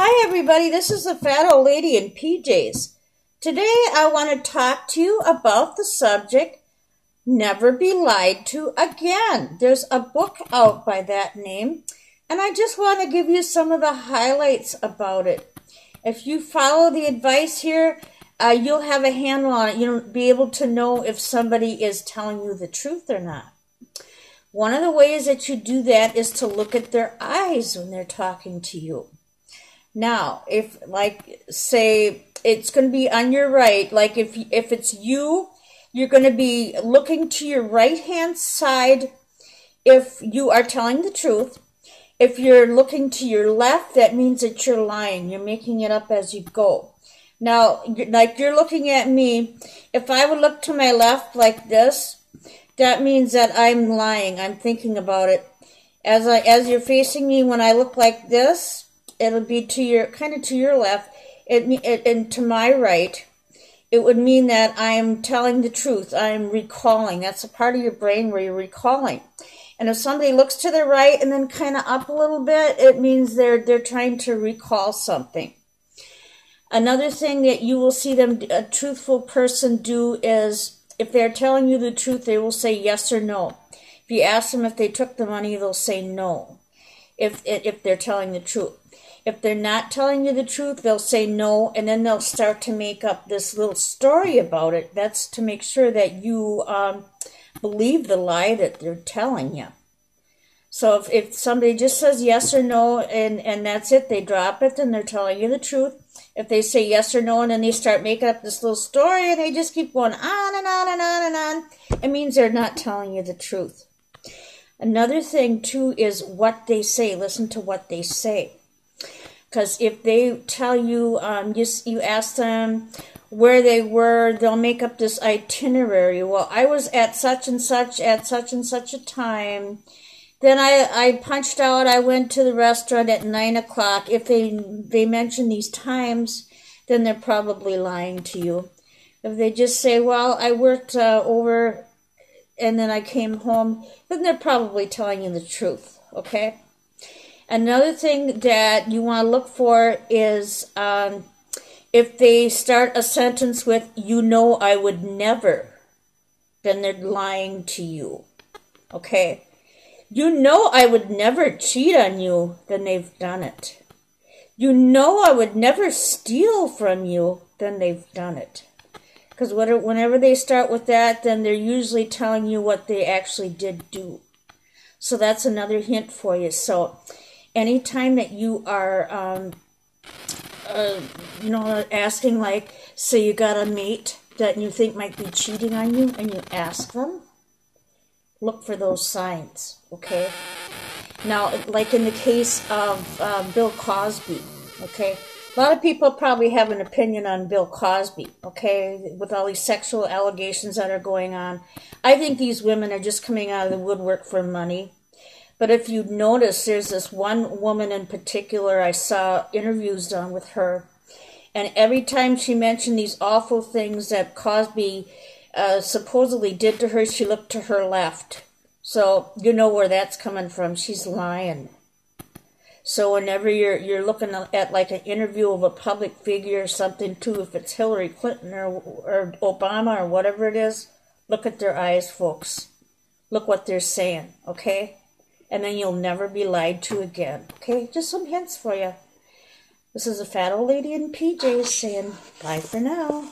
Hi everybody, this is the fat old lady in PJs. Today I want to talk to you about the subject, Never Be Lied to Again. There's a book out by that name, and I just want to give you some of the highlights about it. If you follow the advice here, you'll have a handle on it. You'll be able to know if somebody is telling you the truth or not. One of the ways that you do that is to look at their eyes when they're talking to you. Now, if, like, say, it's going to be on your right, like if it's you, you're going to be looking to your right-hand side if you are telling the truth. If you're looking to your left, that means that you're lying. You're making it up as you go. Now, like you're looking at me, if I would look to my left like this, that means that I'm lying. I'm thinking about it. As you're facing me, when I look like this, it'll be to your to your left, and to my right. It would mean that I'm telling the truth. I'm recalling. That's a part of your brain where you're recalling. And if somebody looks to their right and then kind of up a little bit, it means they're trying to recall something. Another thing that you will see a truthful person do is, if they're telling you the truth, they will say yes or no. If you ask them if they took the money, they'll say no, if they're telling the truth. If they're not telling you the truth, they'll say no, and then they'll start to make up this little story about it. That's to make sure that you believe the lie that they're telling you. So if somebody just says yes or no, and that's it, they drop it, then they're telling you the truth. If they say yes or no, and then they start making up this little story, and they just keep going on and on and on and on, it means they're not telling you the truth. Another thing, too, is what they say. Listen to what they say. Because if they tell you, you ask them where they were, they'll make up this itinerary. Well, I was at such and such a time. Then I punched out. I went to the restaurant at 9 o'clock. If they mention these times, then they're probably lying to you. If they just say, well, I worked over and then I came home, then they're probably telling you the truth, okay? Another thing that you want to look for is if they start a sentence with, you know I would never, then they're lying to you, okay? You know I would never cheat on you, then they've done it. You know I would never steal from you, then they've done it. Because whenever they start with that, then they're usually telling you what they actually did do. So that's another hint for you. So anytime that you are, asking, like, say you got a mate that you think might be cheating on you, and you ask them, look for those signs, okay? Now, like in the case of Bill Cosby, okay? A lot of people probably have an opinion on Bill Cosby, okay, with all these sexual allegations that are going on. I think these women are just coming out of the woodwork for money. But if you notice, there's this one woman in particular I saw interviews done with her. And every time she mentioned these awful things that Cosby supposedly did to her, she looked to her left. So you know where that's coming from. She's lying. So whenever you're looking at like an interview of a public figure or something too, if it's Hillary Clinton or Obama or whatever it is, look at their eyes, folks. Look what they're saying, okay? And then you'll never be lied to again. Okay, just some hints for you. This is a fat old lady in PJs saying bye for now.